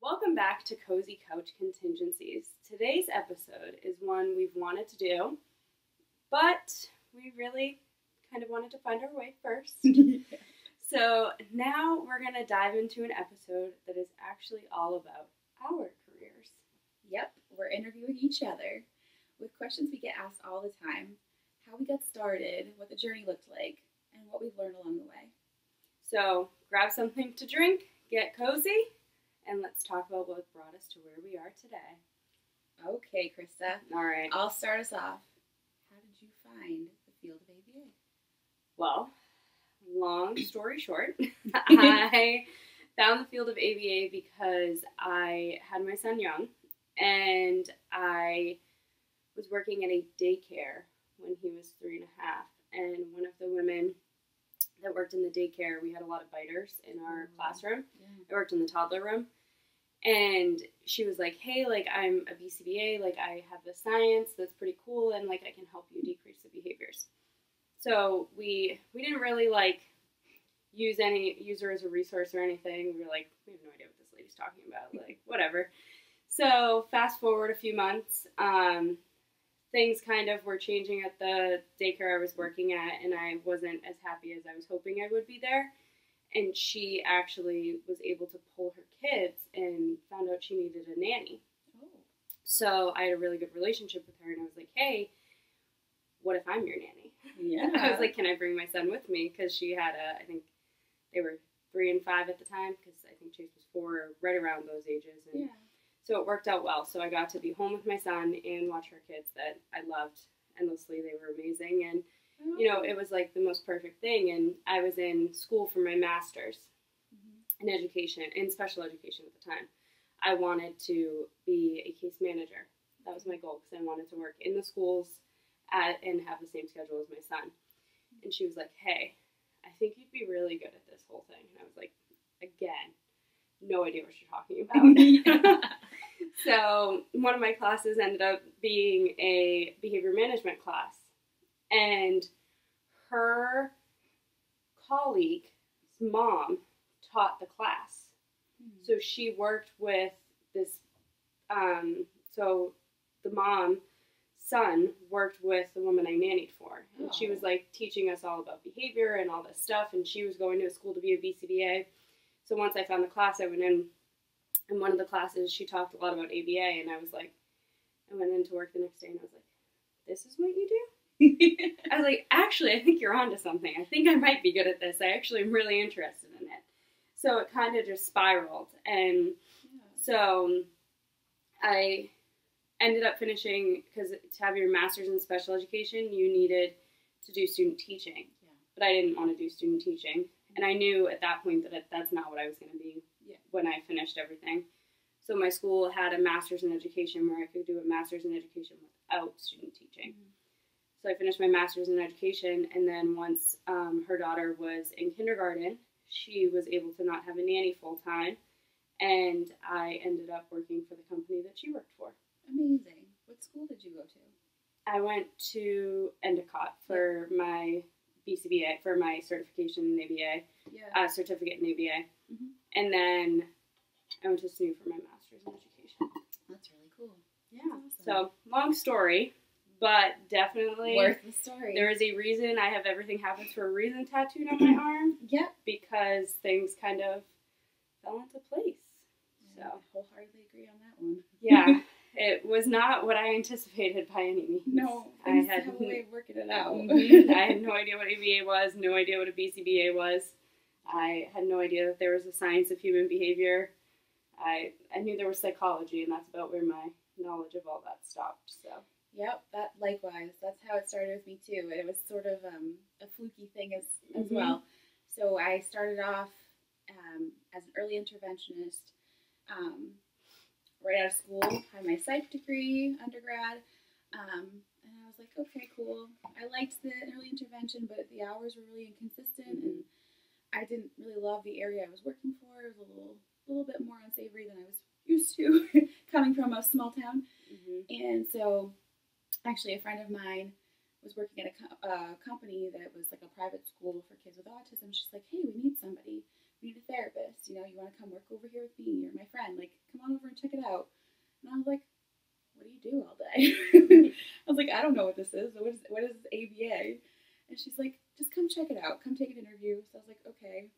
Welcome back to Cozy Couch Contingencies. Today's episode is one we've wanted to do, but we really kind of wanted to find our way first. So now we're going to dive into an episode that is actually all about our careers. Yep, we're interviewing each other with questions we get asked all the time, how we got started, what the journey looked like, and what we've learned along the way. So grab something to drink, get cozy, and let's talk about what brought us to where we are today. Okay, Krista. All right. I'll start us off. How did you find the field of ABA? Well, long story short, I found the field of ABA because I had my son young, and I was working at a daycare when he was 3.5. And one of the women that worked in the daycare, we had a lot of biters in our classroom. Yeah. I worked in the toddler room. And she was like, hey, like, I'm a BCBA, like, I have the science that's pretty cool, and, like, I can help you decrease the behaviors. So we didn't really, like, use her as a resource or anything. We were like, we have no idea what this lady's talking about, like, whatever. So fast forward a few months, things kind of were changing at the daycare I was working at, and I wasn't as happy as I was hoping I would be there. And she actually was able to pull her kids and found out she needed a nanny. Oh. So I had a really good relationship with her, and I was like, hey, what if I'm your nanny? Yeah. I was like, can I bring my son with me? Because she had I think they were 3 and 5 at the time, because I think Chase was 4, right around those ages. And Yeah. so it worked out well. So I got to be home with my son and watch her kids that I loved endlessly. They were amazing. And, you know, it was like the most perfect thing. And I was in school for my master's in education, in special education at the time. I wanted to be a case manager. That was my goal, because I wanted to work in the schools and have the same schedule as my son. And she was like, hey, I think you'd be really good at this whole thing. And I was like, again, no idea what you're talking about. So one of my classes ended up being a behavior management class. And her colleague's mom taught the class. So she worked with this, so the mom's son worked with the woman I nannied for. And she was like teaching us all about behavior and all this stuff, and she was going to a school to be a BCBA. So once I found the class, I went in one of the classes, she talked a lot about ABA, and I was like, I went into work the next day, and I was like, this is what you do? I was like, actually, I think you're onto something. I think I might be good at this. I actually am really interested in it. So it kind of just spiraled. And so I ended up finishing, because to have your master's in special education, you needed to do student teaching. Yeah. But I didn't want to do student teaching. And I knew at that point that that's not what I was going to be when I finished everything. So my school had a master's in education where I could do a master's in education without student teaching. So I finished my master's in education, and then once her daughter was in kindergarten, she was able to not have a nanny full-time, and I ended up working for the company that she worked for. Amazing. What school did you go to? I went to Endicott for my BCBA, for my certification in ABA, certificate in ABA. And then I went to SNU for my master's in education. That's really cool. Yeah. Awesome. So, long story, but definitely worth the story. There is a reason I have everything happens for a reason tattooed on my arm. Yep. Because things kind of fell into place. So I wholeheartedly agree on that one. Yeah. It was not what I anticipated by any means. No, I had a way of working it out. I had no idea what ABA was, no idea what a BCBA was. I had no idea that there was a science of human behavior. I knew there was psychology, and that's about where my knowledge of all that stopped. So. Yep, that likewise. That's how it started with me too. It was sort of a fluky thing as well. So I started off as an early interventionist right out of school. Had my psych degree, undergrad, and I was like, okay, cool. I liked the early intervention, but the hours were really inconsistent, and I didn't really love the area I was working for. It was a little bit more unsavory than I was used to, coming from a small town. And so, actually, a friend of mine was working at a company that was like a private school for kids with autism. She's like, hey, we need somebody. we need a therapist. You know, you want to come work over here with me? You're my friend. Like, come on over and check it out. And I was like, what do you do all day? I was like, I don't know what this is. What is ABA? And she's like, just come check it out. Come take an interview. So I was like, okay.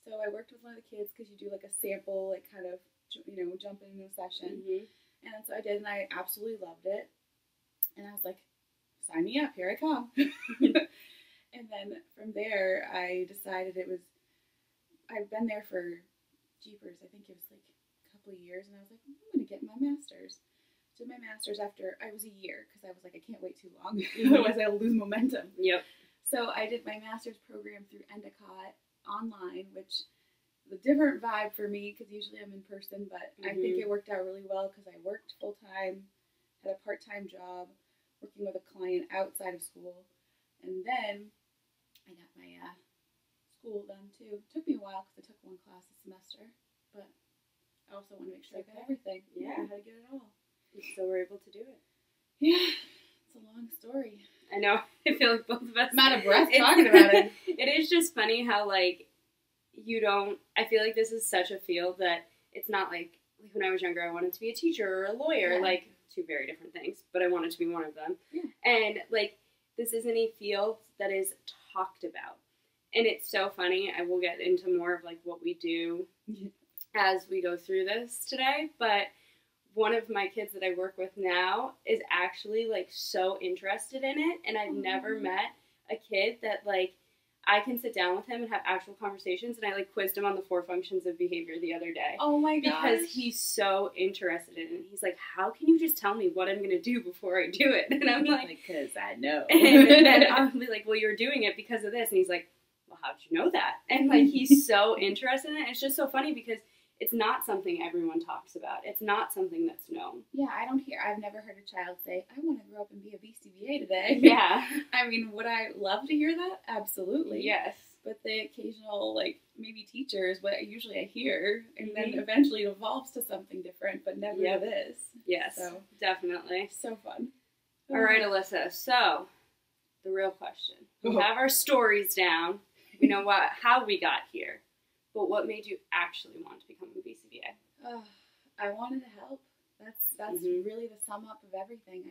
So I worked with one of the kids because you do like a sample, like kind of, you know, jump into a session. And so I did, and I absolutely loved it. And I was like, sign me up. Here I come. And then from there, I decided I've been there for, jeepers, I think it was like a couple of years. And I was like, I'm going to get my master's. Did my master's after, I was a year, because I was like, I can't wait too long. Otherwise I'll lose momentum. Yep. So I did my master's program through Endicott online, which is a different vibe for me because usually I'm in person, but I think it worked out really well because I worked full-time, had a part-time job, working with a client outside of school, and then I got my school done too. It took me a while because I took one class a semester, but I also want to make sure I got everything. Yeah. I had to get it all. You still were able to do it. Yeah. It's a long story. I know. I feel like both of us. I'm out of breath talking about it. It is just funny how, like, I feel like this is such a field that it's not like when I was younger, I wanted to be a teacher or a lawyer, like, two very different things, but I wanted to be one of them. Yeah. And, like, this isn't a field that is talked about. And it's so funny. I will get into more of, like, what we do as we go through this today, but one of my kids that I work with now is actually, like, so interested in it, and I've never met a kid that, like, I can sit down with him and have actual conversations, and I, like, quizzed him on the 4 functions of behavior the other day. Oh, my gosh. Because he's so interested in it. He's like, how can you just tell me what I'm going to do before I do it? And I'm like, because I know. And then I'll be like, well, you're doing it because of this. And he's like, well, how'd you know that? And, like, he's so interested in it. It's just so funny because it's not something everyone talks about. It's not something that's known. Yeah, I've never heard a child say, I want to grow up and be a BCBA today. Yeah. I mean, would I love to hear that? Absolutely. Yes. But the occasional, like, maybe teacher is what usually I hear, and then eventually it evolves to something different, but never to this. Yes, so, definitely. So fun. All right, Alyssa, so the real question. We have our stories down. We know how we got here. But what made you actually want to become a BCBA? I wanted to help. That's really the sum up of everything.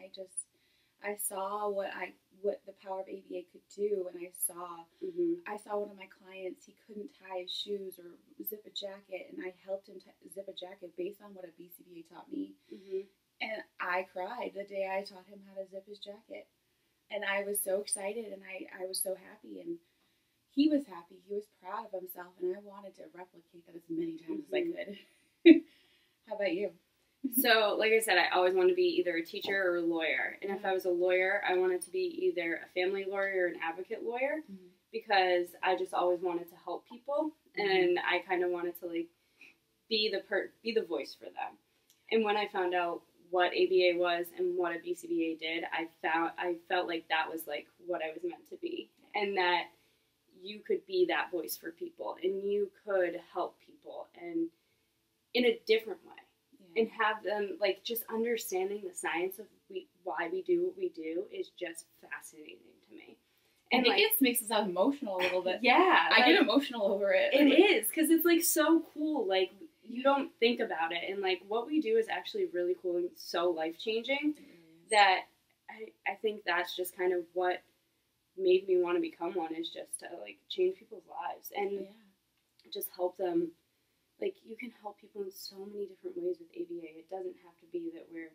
I saw what the power of ABA could do, and I saw one of my clients. He couldn't tie his shoes or zip a jacket, and I helped him zip a jacket based on what a BCBA taught me. And I cried the day I taught him how to zip his jacket, and I was so excited, and I was so happy, and he was happy. He was proud of himself, and I wanted to replicate that as many times as I could. How about you? So, like I said, I always wanted to be either a teacher or a lawyer. And if I was a lawyer, I wanted to be either a family lawyer or an advocate lawyer because I just always wanted to help people, and I kind of wanted to, like, be the voice for them. And when I found out what ABA was and what a BCBA did, I felt like that was, like, what I was meant to be, and that you could be that voice for people, and you could help people, and in a different way, and have them, like, just understanding the science of why we do what we do is just fascinating to me. And it just makes it sound emotional a little bit. Yeah. I get emotional over it. It is, because it's, like, so cool. Like, you don't think about it, and, like, what we do is actually really cool and so life-changing that I think that's just kind of what made me want to become one, is just to, like, change people's lives and just help them. Like, you can help people in so many different ways with ABA. It doesn't have to be that we're,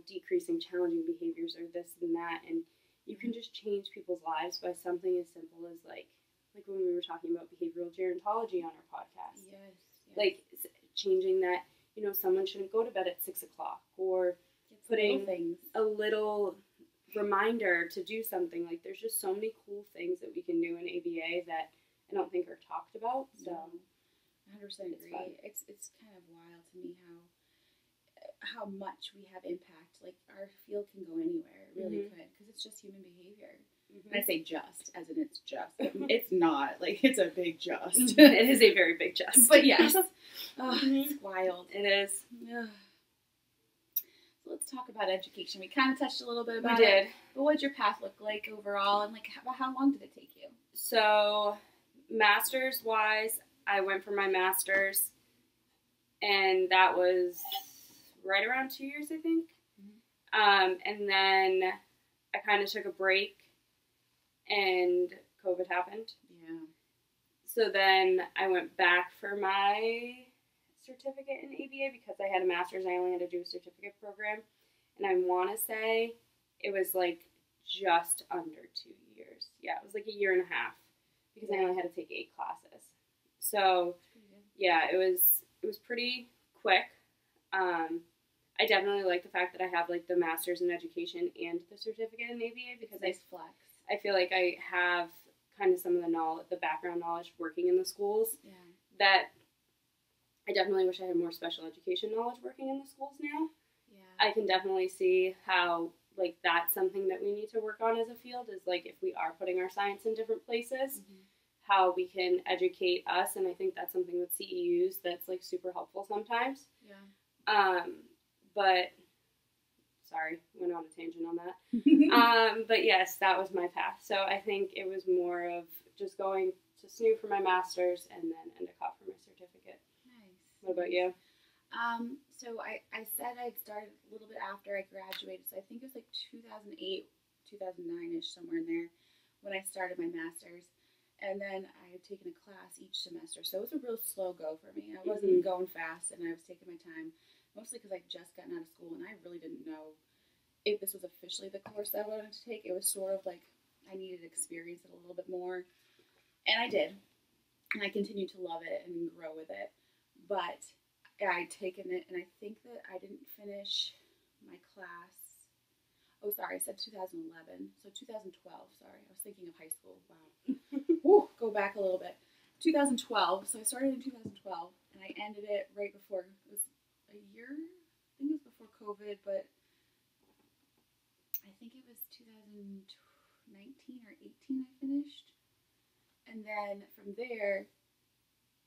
decreasing challenging behaviors or this and that. And you can just change people's lives by something as simple as, like when we were talking about behavioral gerontology on our podcast. Yes. Like, changing that, someone shouldn't go to bed at 6 o'clock, or putting a little reminder to do something. Like, there's just so many cool things that we can do in ABA that I don't think are talked about. So, 100% agree. It's kind of wild to me how much we have impact. Like, our field can go anywhere. It really could, because it's just human behavior. And I say just, as in it's just. It's not. Like, it's a big just. It is a very big just. But yes. It's wild. It is. So let's talk about education. We kind of touched a little bit about it. We did. But what did your path look like overall, and, like, how long did it take you? So, master's-wise, I went for my master's, and that was right around 2 years, I think. And then I kind of took a break, and COVID happened. Yeah. So then I went back for my certificate in ABA because I had a master's. I only had to do a certificate program. And I want to say it was like just under 2 years. Yeah, it was like a year and a half because I only had to take 8 classes. So yeah, it was pretty quick. I definitely like the fact that I have like the master's in education and the certificate in ABA because nice flex. I feel like I have kind of some of the background knowledge working in the schools that I definitely wish I had more special education knowledge working in the schools now. Yeah. I can definitely see how like that's something that we need to work on as a field is like if we are putting our science in different places, how we can educate us, and I think that's something with CEUs that's like super helpful sometimes. Yeah. But sorry, went on a tangent on that. But yes, that was my path. So I think it was more of just going to SNU for my master's and then Endicott for my certificate. Nice. What about you? So I said I'd started a little bit after I graduated. So I think it was like 2008, 2009-ish, somewhere in there when I started my master's. And then I had taken a class each semester. So it was a real slow go for me. I wasn't going fast, and I was taking my time, mostly because I'd just gotten out of school, and I really didn't know if this was officially the course that I wanted to take. It was sort of like I needed to experience it a little bit more. And I did. And I continued to love it and grow with it. But I'd taken it, and I think that I didn't finish my class. Oh, sorry, I said 2011. So 2012, sorry. I was thinking of high school. Wow. Woo, go back a little bit. 2012. So I started in 2012, and I ended it right before, it was a year? I think it was before COVID, but I think it was 2019 or 18 I finished. And then from there,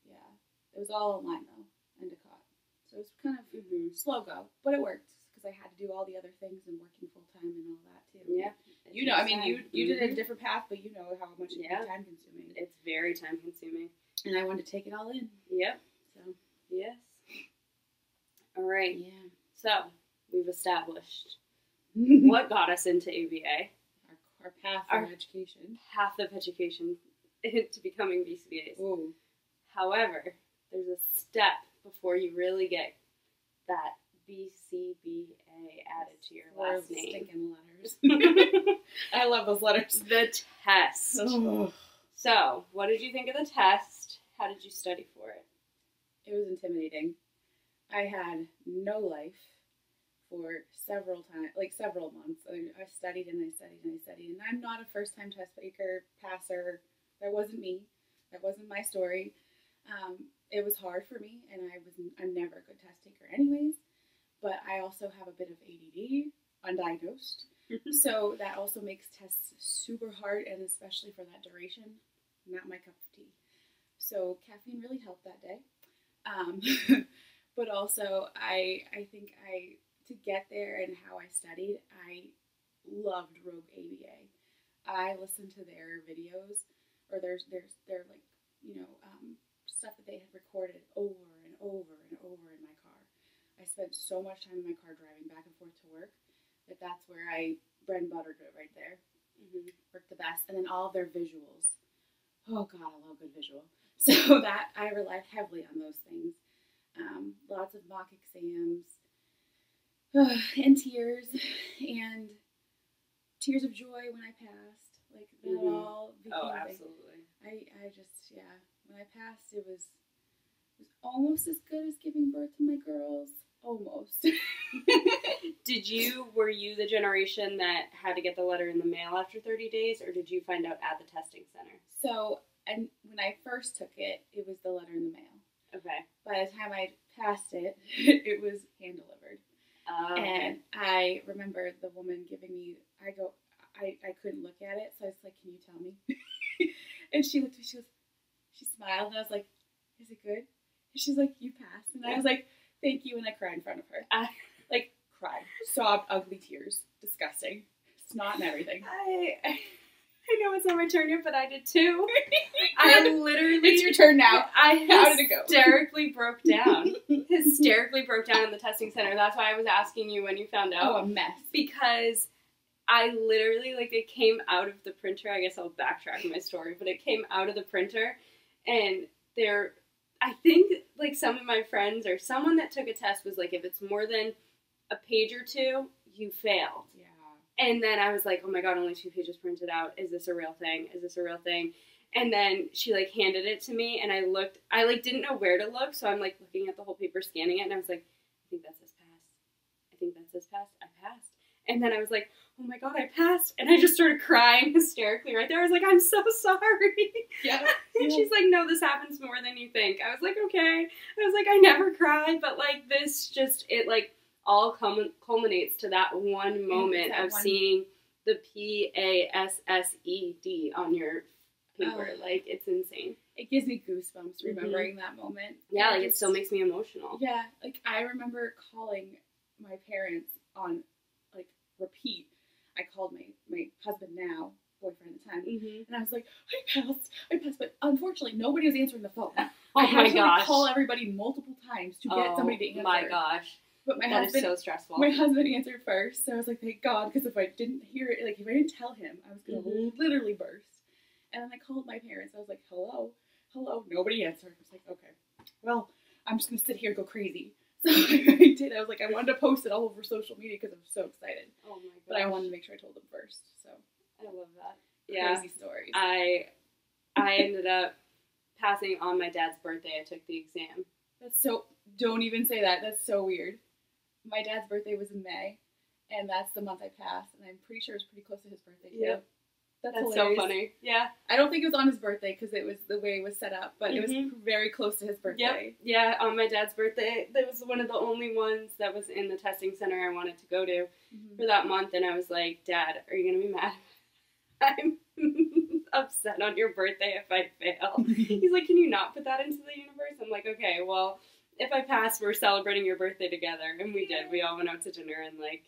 yeah, it was all online though, Endicott. So it was kind of slow go, but it worked because I had to do all the other things and working full time and all that too. Yeah. You know, I mean, you did a different path, but you know how much it can be time consuming. It's very time consuming. And I wanted to take it all in. Yep. So, yes. All right. Yeah. So, we've established what got us into ABA. Our path of education. Path of education to becoming BCBAs. Ooh. However, there's a step before you really get that BCBA added to your last name. Stinking letters. I love those letters. The test. Oh. So, what did you think of the test? How did you study for it? It was intimidating. I had no life for several months. I studied and I studied and I studied. And I'm not a first-time test taker, passer. That wasn't me. That wasn't my story. It was hard for me, and I'm never a good test taker anyways. But I also have a bit of ADD, undiagnosed. So that also makes tests super hard, and especially for that duration, not my cup of tea. So caffeine really helped that day. But also, I think to get there and how I studied, I loved Rogue ABA. I listened to their videos, or their like, stuff that they had recorded over and over and over in my car. I spent so much time in my car driving back and forth to work that's where I bread and buttered it right there. Worked the best. And then all of their visuals. Oh God, I love good visual. So that I relied heavily on those things. Lots of mock exams and tears of joy when I passed. Like that all became absolutely. I just when I passed it was almost as good as giving birth to my girls. Almost. Were you the generation that had to get the letter in the mail after 30 days, or did you find out at the testing center? So, and when I first took it, it was the letter in the mail. Okay. By the time I passed it, it was hand-delivered. And I remember the woman giving me, I couldn't look at it, so I was like, can you tell me? And she looked at me, she smiled, and I was like, is it good? And she's like, you passed. And I was like, thank you, and I cried in front of her. Cried. Sobbed, ugly tears. Disgusting. Snot and everything. I know it's not my turn yet, but I did too. I literally... It's your turn now. How did it go? Hysterically broke down. Hysterically broke down in the testing center. That's why I was asking you when you found out. Oh, a mess. Because I literally, like, it came out of the printer. I guess I'll backtrack my story, but it came out of the printer, and I think, like, some of my friends or someone that took a test was like, if it's more than a page or two, you failed. Yeah. And then I was like, oh my God, only 2 pages printed out. Is this a real thing? Is this a real thing? And then she, like, handed it to me, and I looked. I, like, didn't know where to look, so I'm, like, looking at the whole paper, scanning it, and I was like, I think that says pass. I think that says pass. I passed. And then I was like, oh my God, I passed. And I just started crying hysterically right there. I was like, I'm so sorry. Yeah. And she's like, no, this happens more than you think. I was like, okay. I was like, I never cry, but, like, this just, it, like, all culminates to that one moment of seeing the PASSED on your paper. Oh. Like, it's insane. It gives me goosebumps remembering that moment. Yeah, like, it still makes me emotional. Yeah, like, I remember calling my parents on, like, repeat. I called my husband now, boyfriend at the time, and I was like, I passed, but unfortunately nobody was answering the phone. Oh I had my to gosh. Like, call everybody multiple times to get somebody to answer. Oh my gosh. But that is so stressful. My husband answered first, so I was like, thank God, because if I didn't hear it, like, if I didn't tell him, I was going to literally burst. And then I called my parents. I was like, hello, nobody answered. I was like, okay, well, I'm just going to sit here and go crazy. So I did. I was like, I wanted to post it all over social media because I was so excited. Oh my gosh. But I wanted to make sure I told them first. So I love that. Yeah. Crazy stories. I ended up passing on my dad's birthday. I took the exam. That's so, don't even say that. That's so weird. My dad's birthday was in May, and that's the month I passed, and I'm pretty sure it's pretty close to his birthday, too. Yep. That's hilarious. so funny. Yeah. I don't think it was on his birthday, because it was the way it was set up, but it was very close to his birthday. Yep. Yeah, on my dad's birthday, that was one of the only ones that was in the testing center I wanted to go to for that month, and I was like, Dad, are you going to be mad? I'm upset on your birthday if I fail. He's like, can you not put that into the universe? I'm like, okay, well, if I pass, we're celebrating your birthday together. And we did. We all went out to dinner and, like,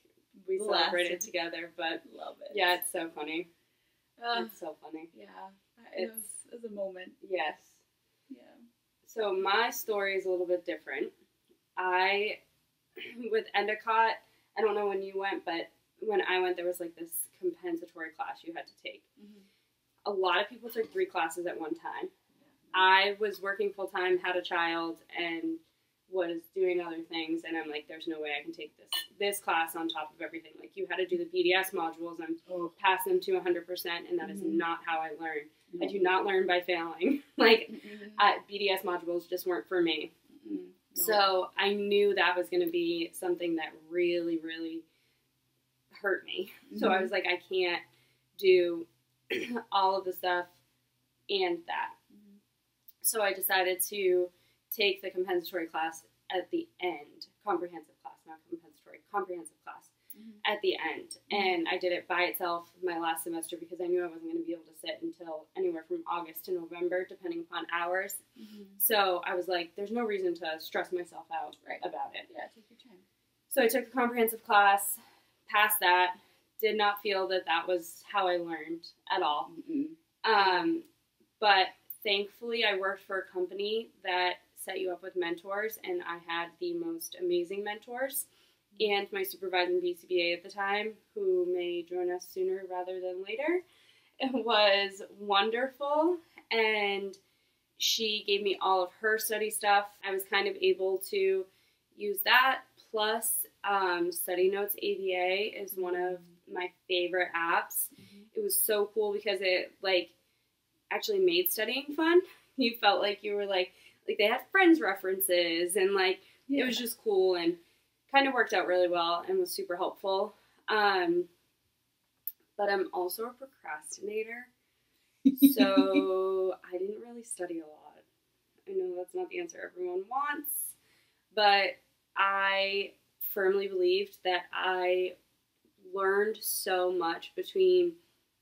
we celebrated together. But, love it. Yeah, it's so funny. It's so funny. Yeah. It was a moment. Yes. Yeah. So my story is a little bit different. With Endicott, I don't know when you went, but when I went, there was, like, this compensatory class you had to take. A lot of people took 3 classes at one time. I was working full-time, had a child, and was doing other things, and I'm like, there's no way I can take this class on top of everything. Like, you had to do the BDS modules and pass them to 100%, and that is not how I learn. I do not learn by failing. Like, BDS modules just weren't for me. No. So I knew that was going to be something that really, really hurt me. So I was like, I can't do all of the stuff and that. So I decided to take the compensatory class at the end. Comprehensive class, not compensatory. Comprehensive class at the end. And I did it by itself my last semester because I knew I wasn't going to be able to sit until anywhere from August to November, depending upon hours. So I was like, there's no reason to stress myself out about it. Yeah, take your time. So I took the comprehensive class, passed that, did not feel that that was how I learned at all. But thankfully, I worked for a company that set you up with mentors, and I had the most amazing mentors. And my supervising BCBA at the time, who may join us sooner rather than later, was wonderful. And she gave me all of her study stuff. I was kind of able to use that. Plus, Study Notes ABA is one of my favorite apps. It was so cool because it, like, actually made studying fun. You felt like you were, like they had friends references, and, like, it was just cool, and kind of worked out really well and was super helpful. But I'm also a procrastinator, so I didn't really study a lot. I know that's not the answer everyone wants, but I firmly believed that I learned so much between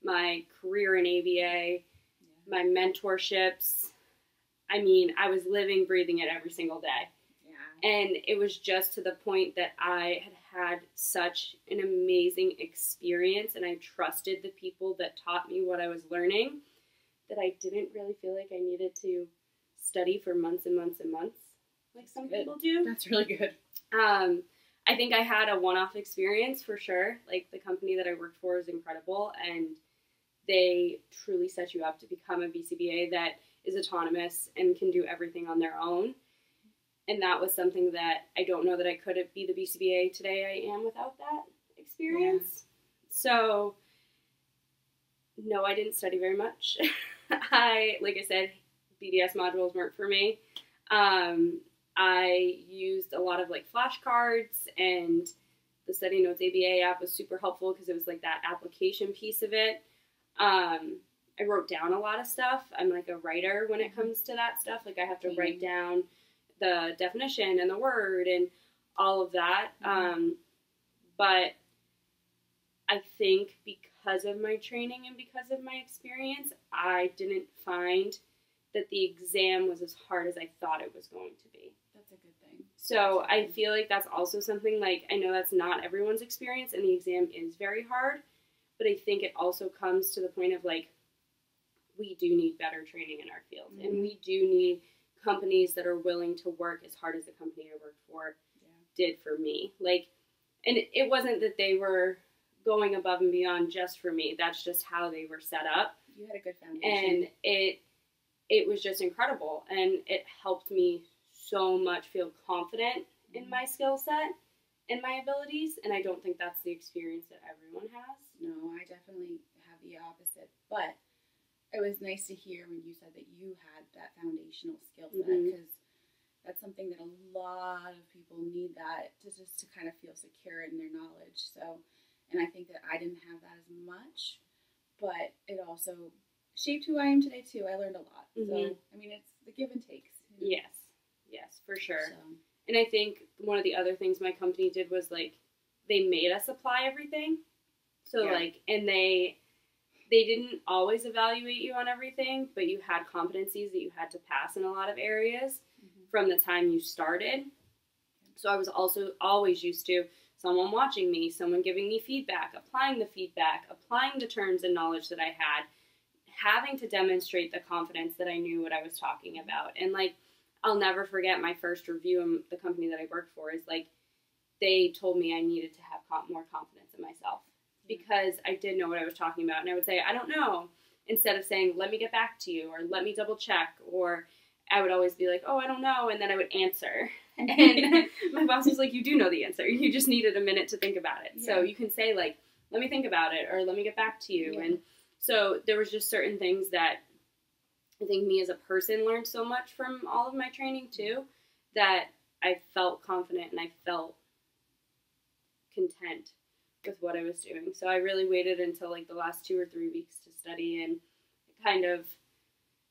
my career in ABA, my mentorships. I mean, I was living, breathing it every single day. And it was just to the point that I had such an amazing experience, and I trusted the people that taught me what I was learning, that I didn't really feel like I needed to study for months and months and months like some people do. That's really good. I think I had a one-off experience for sure. Like, the company that I worked for is incredible, and they truly set you up to become a BCBA that is autonomous and can do everything on their own. And that was something that I don't know that I could be the BCBA today I am without that experience. Yeah. So, no, I didn't study very much. Like I said, BDS modules weren't for me. I used a lot of like flashcards, and the Study Notes ABA app was super helpful because it was like that application piece of it. I wrote down a lot of stuff. I'm like a writer when it comes to that stuff. Like, I have to write down the definition and the word and all of that. But I think because of my training and because of my experience, I didn't find that the exam was as hard as I thought it was going to be. That's a good thing. So I feel like that's also something, like, I know that's not everyone's experience, and the exam is very hard, but I think it also comes to the point of, like, we do need better training in our field, and we do need companies that are willing to work as hard as the company I worked for did for me. Like, and it wasn't that they were going above and beyond just for me. That's just how they were set up. You had a good foundation. And it was just incredible, and it helped me so much feel confident in my skill set and my abilities, and I don't think that's the experience that everyone has. No, I definitely have the opposite, but it was nice to hear when you said that you had that foundational skill set, because that's something that a lot of people need, that to just to kind of feel secure in their knowledge. So, and I think that I didn't have that as much, but it also shaped who I am today too. I learned a lot. So, I mean, it's the give and takes. You know? Yes, for sure. So. And I think one of the other things my company did was, like, they made us apply everything. So, like, and they didn't always evaluate you on everything, but you had competencies that you had to pass in a lot of areas from the time you started. So I was also always used to someone watching me, someone giving me feedback, applying the terms and knowledge that I had, having to demonstrate the confidence that I knew what I was talking about. And, like, I'll never forget my first review in the company that I worked for is, like, they told me I needed to have more confidence in myself because I did know what I was talking about. And I would say, I don't know, instead of saying, let me get back to you, or let me double check, or I would always be like, oh, I don't know, and then I would answer. And my boss was like, you do know the answer. You just needed a minute to think about it. So you can say, like, let me think about it, or let me get back to you. And so there was just certain things that I think me as a person learned so much from all of my training too, that I felt confident and I felt content with what I was doing. So I really waited until, like, the last 2 or 3 weeks to study, and kind of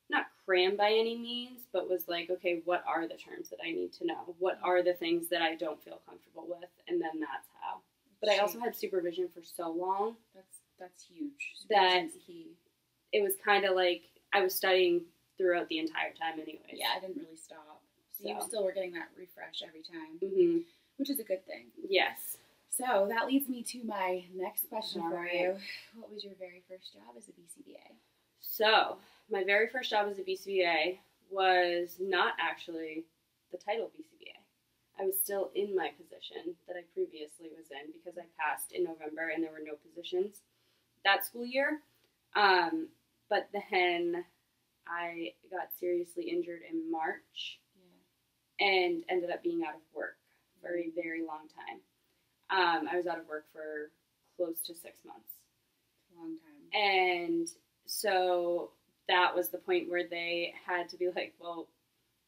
not cram by any means, but was like, okay, what are the terms that I need to know? What are the things that I don't feel comfortable with? And then that's how. But I also had supervision for so long. That's huge. Supervision's key. It was kind of like I was studying throughout the entire time anyways. Yeah, I didn't really stop. So you still were getting that refresh every time, which is a good thing. Yes. So that leads me to my next question for you. What was your very first job as a BCBA? So my very first job as a BCBA was not actually the title BCBA. I was still in my position that I previously was in because I passed in November and there were no positions that school year. But then I got seriously injured in March and ended up being out of work for a very long time. I was out of work for close to 6 months. It's a long time. And so that was the point where they had to be like, well,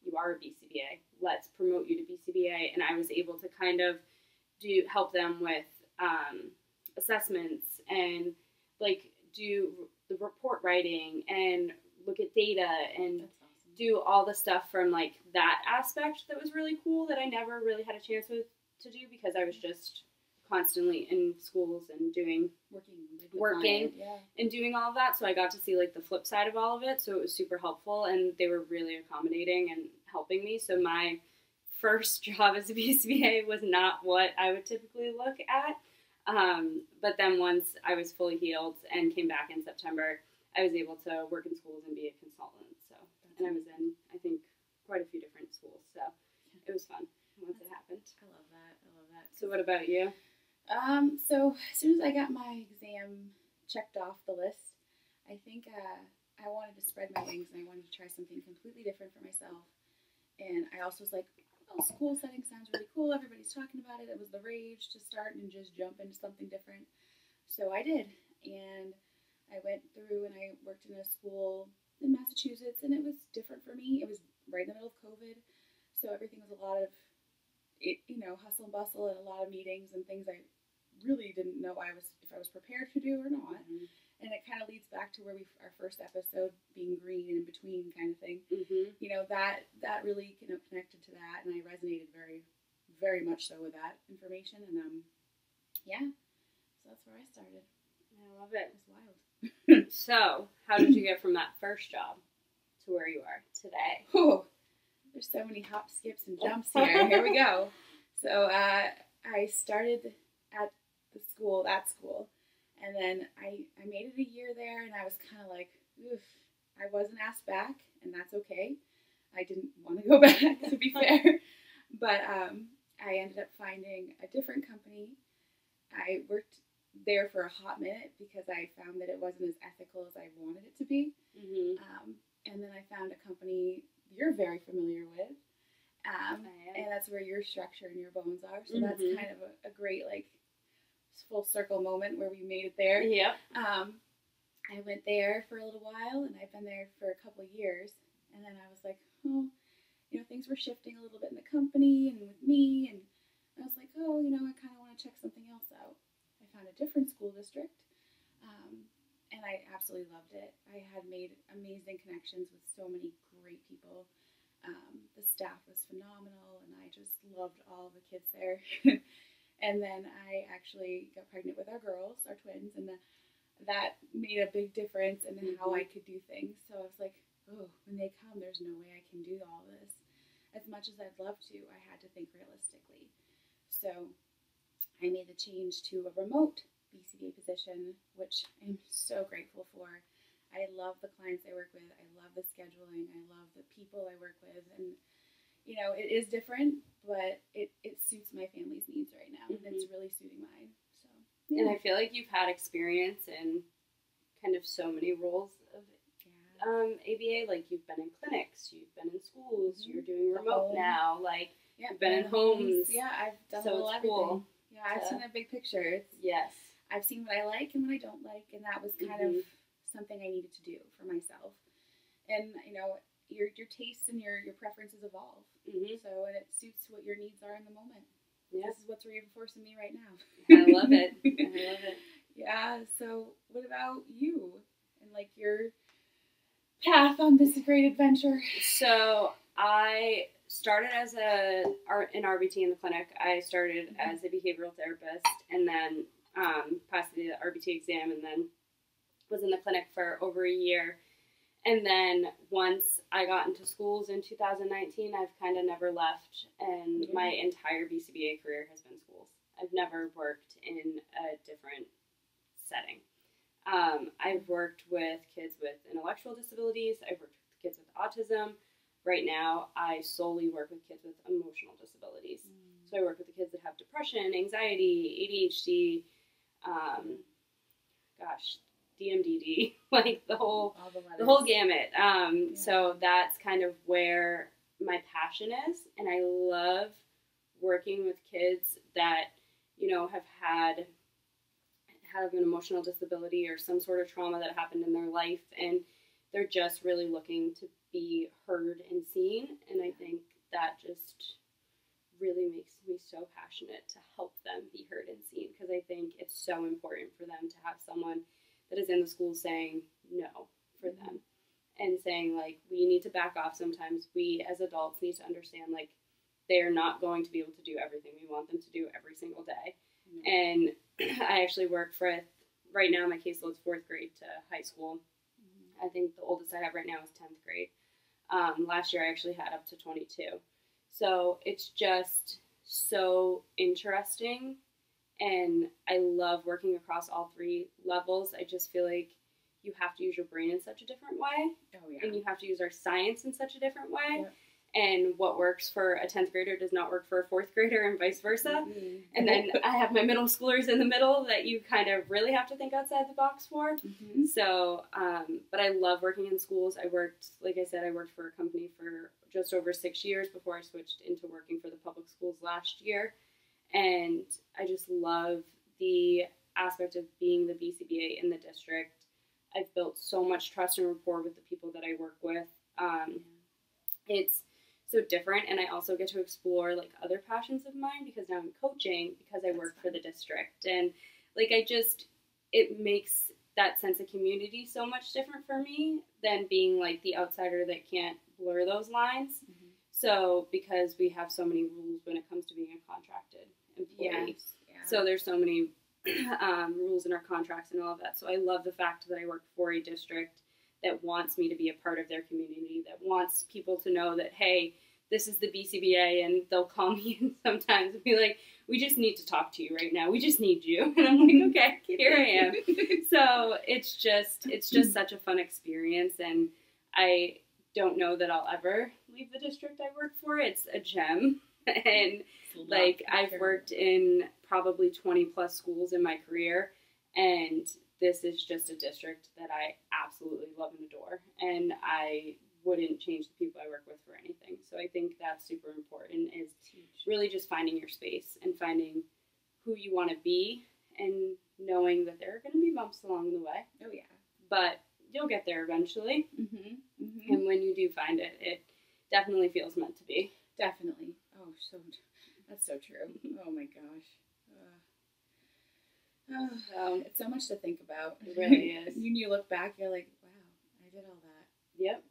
you are a BCBA. Let's promote you to BCBA. And I was able to kind of help them with assessments and, like, do the report writing and look at data and do all the stuff from, like, that aspect that was really cool that I never really had a chance to do because I was just constantly in schools and working and doing all of that. So I got to see, like, the flip side of all of it. So it was super helpful, and they were really accommodating and helping me. So my first job as a BCBA was not what I would typically look at. But then once I was fully healed and came back in September, I was able to work in schools and be a consultant. So, and I was in, I think, quite a few different schools. So it was fun once it happened. I love that. I love that. So what about you? So as soon as I got my exam checked off the list, I think I wanted to spread my wings and I wanted to try something completely different for myself. And I also was like, oh, school setting sounds really cool. Everybody's talking about it. It was the rage to start and just jump into something different. So I did. And I went through and I worked in a school in Massachusetts, and it was different for me. It was right in the middle of COVID. So everything was a lot of, hustle and bustle and a lot of meetings and things I really didn't know if I was prepared to do or not. Mm-hmm. And it kind of leads back to where our first episode being green and in between kind of thing. Mm-hmm. That really connected to that, and I resonated very, very much so with that information. And so that's where I started. I love it. It was wild. So, how did you get from that first job to where you are today? Oh, there's so many hops, skips, and jumps here. Here we go. So I started at that school, and then I made it a year there, and I was kind of like, oof, I wasn't asked back, and that's okay. I didn't want to go back, to be fair, but I ended up finding a different company. I worked there for a hot minute because I found that it wasn't as ethical as I wanted it to be. Mm-hmm. And then I found a company you're very familiar with, and that's where your structure and your bones are. So that's kind of a great full circle moment where we made it there. Yep. I went there for a little while, and I've been there for a couple of years. And then I was like, oh, things were shifting a little bit in the company and with me, and I was like, oh, I kind of want to check something else out. I found a different school district, and I absolutely loved it. I had made amazing connections with so many great people. The staff was phenomenal, and I just loved all the kids there. And then I actually got pregnant with our girls, our twins, and that made a big difference in how I could do things. So I was like, oh, when they come, there's no way I can do all this. As much as I'd love to, I had to think realistically. So I made the change to a remote BCBA position, which I'm so grateful for. I love the clients I work with. I love the scheduling. I love the people I work with. And, it is different, but it suits my family's needs right now. Mm-hmm. And it's really suiting mine. So, yeah. And I feel like you've had experience in kind of so many roles of ABA. Like, you've been in clinics, you've been in schools, you're doing remote now. You've been in homes. Yeah, I've done a little everything. Cool. Yeah, I've seen a big picture. Yes. I've seen what I like and what I don't like, and that was kind of something I needed to do for myself. And, your tastes and your preferences evolve. Mm-hmm. So, and it suits what your needs are in the moment. Yeah. This is what's reinforcing me right now. I love it. I love it. Yeah, so what about you and, your path on this great adventure? So, I started as an RBT in the clinic. I started as a behavioral therapist, and then passed the RBT exam, and then was in the clinic for over a year. And then once I got into schools in 2019, I've kind of never left, and my entire BCBA career has been schools. I've never worked in a different setting. I've worked with kids with intellectual disabilities. I've worked with kids with autism. Right now, I solely work with kids with emotional disabilities. So I work with the kids that have depression, anxiety, ADHD, DMDD, the whole gamut. So that's kind of where my passion is, and I love working with kids that, have an emotional disability or some sort of trauma that happened in their life, and they're just really looking to be heard and seen. And I think that just really makes me so passionate to help them be heard and seen, because I think it's so important for them to have someone that is in the school saying no for them, and saying, we need to back off sometimes. We as adults need to understand, they are not going to be able to do everything we want them to do every single day. And I actually work right now my caseload's 4th grade to high school. I think the oldest I have right now is 10th grade. Last year I actually had up to 22. So it's just so interesting, and I love working across all three levels. I just feel like you have to use your brain in such a different way, and you have to use our science in such a different way. Yep. And what works for a 10th grader does not work for a 4th grader, and vice versa. Mm-hmm. And then I have my middle schoolers in the middle that you kind of really have to think outside the box for. Mm-hmm. So, but I love working in schools. I worked, like I said, I worked for a company for just over 6 years before I switched into working for the public schools last year. And I just love the aspect of being the BCBA in the district. I've built so much trust and rapport with the people that I work with. It's so different, and I also get to explore like other passions of mine because now I'm coaching because I work for the district, and like it makes that sense of community so much different for me than being like the outsider that can't blur those lines. Mm-hmm. So because we have so many rules when it comes to being a contracted employee, so there's so many rules in our contracts and all of that. So I love the fact that I work for a district that wants me to be a part of their community, that wants people to know that, hey, this is the BCBA, and they'll call me in sometimes and be like, we just need to talk to you right now. We just need you. And I'm like, okay, here I am. So it's just such a fun experience, and I don't know that I'll ever leave the district I work for. It's a gem. And like I've worked in probably 20 plus schools in my career, and this is just a district that I absolutely love and adore, and I wouldn't change the people I work with for anything. So I think that's super important, is really just finding your space and finding who you want to be, and knowing that there are going to be bumps along the way. Oh yeah. But you'll get there eventually. Mm-hmm. Mm-hmm. And when you do find it, it definitely feels meant to be. Definitely. Oh, that's so true. Oh my gosh. It's so much to think about. It really is. When you look back, you're like, wow, I did all that. Yep.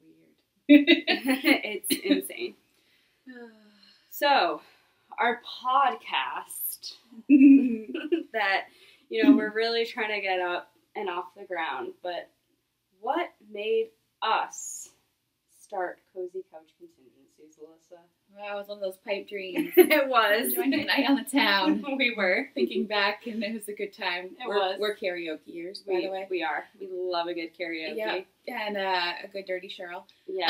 Weird. It's insane. So, our podcast that, we're really trying to get up and off the ground, but what made us start Cozy Couch Contingencies, Alyssa? Wow, it was one of those pipe dreams. It was. Joining a night on the town. We were. Thinking back, and it was a good time. We're karaokeers, by the way. We are. We love a good karaoke. Yeah, and a good dirty Cheryl. Yeah,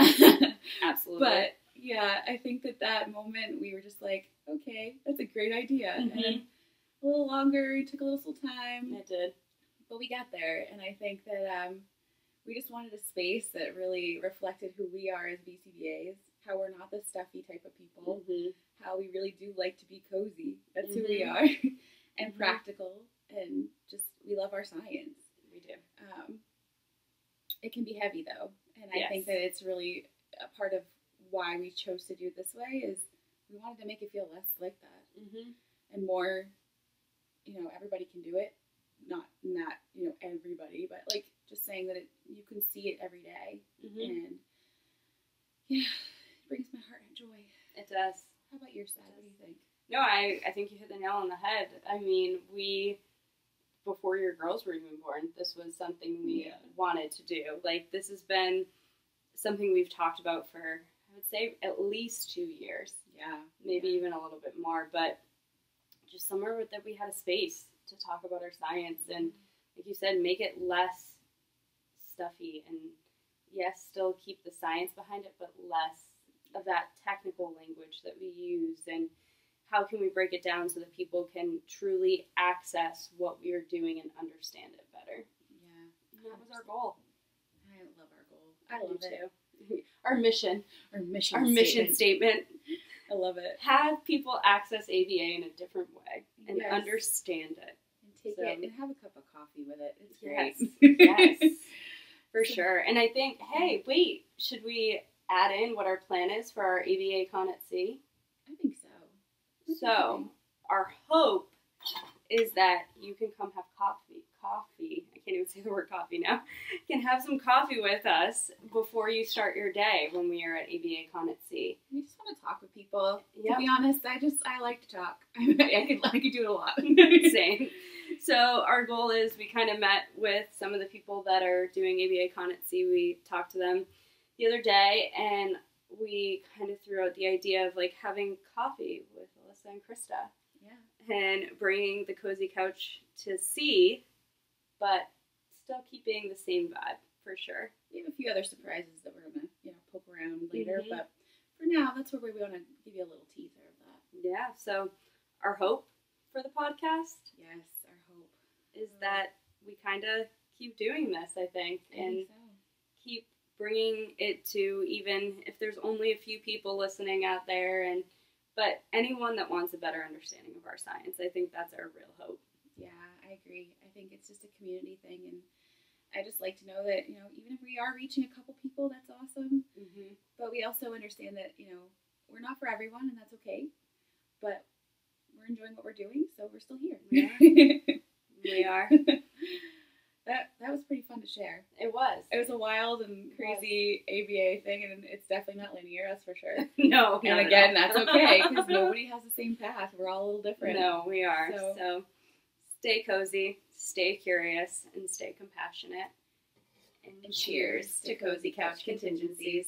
absolutely. But, yeah, I think that moment, we were just like, okay, that's a great idea. Mm-hmm. And then a little longer, it took a little time. It did. But we got there, and I think that we just wanted a space that really reflected who we are as BCBAs, how we're not the stuffy type of people, mm-hmm. how we really do like to be cozy. That's mm-hmm. who we are, and mm-hmm. practical, and just we love our science. We do. It can be heavy, though, and I think that it's really a part of why we chose to do it this way is we wanted to make it feel less like that, mm-hmm. and more, everybody can do it. Not everybody, but like just saying that you can see it every day, mm-hmm. and it brings my heart joy. It does. How about your side? What do you think? No, I think you hit the nail on the head. I mean, before your girls were even born, this was something we wanted to do. Like, this has been something we've talked about for, I would say, at least 2 years. Yeah. Maybe even a little bit more, but just somewhere that we had a space to talk about our science and, like you said, make it less stuffy, and yes, still keep the science behind it, but less of that technical language that we use, and how can we break it down so that people can truly access what we are doing and understand it better. Yeah. And that was our goal. I love our goal. I love it too. Our mission statement. I love it. Have people access ABA in a different way and understand it. And take it and have a cup of coffee with it. It's great. Yes. For sure. And I think, hey, wait, should we add in what our plan is for our ABA Con at Sea? I think so. So, our hope is that you can come have coffee. I can't even say the word coffee now. You can have some coffee with us before you start your day when we are at ABA Con at Sea. We just want to talk with people. Yep. To be honest, I like to talk. I could do it a lot. Same. So our goal is we kind of met with some of the people that are doing ABA Con at Sea. We talked to them the other day, and we kind of threw out the idea of like having coffee with Alyssa and Krista. Yeah. And bringing the Cozy Couch to see, but still keeping the same vibe for sure. We have a few other surprises that we're gonna, poke around later, but for now, that's where we want to give you a little teaser of that. Yeah. So, our hope for the podcast, yes, our hope is that we kind of keep doing this. I think, and so. keep bringing it to, even if there's only a few people listening out there, but anyone that wants a better understanding of our science. I think that's our real hope. Yeah, I agree. I think it's just a community thing, and I just like to know that, even if we are reaching a couple people, that's awesome. Mm-hmm. But we also understand that, we're not for everyone, and that's okay. But we're enjoying what we're doing, so we're still here. Yeah. We are. That was pretty fun to share. It was. It was a wild and crazy ABA thing, and it's definitely not linear, that's for sure. No. And again, that's okay, because nobody has the same path. We're all a little different. No, we are. So So stay cozy, stay curious, and stay compassionate. And cheers to Cozy Couch Contingencies.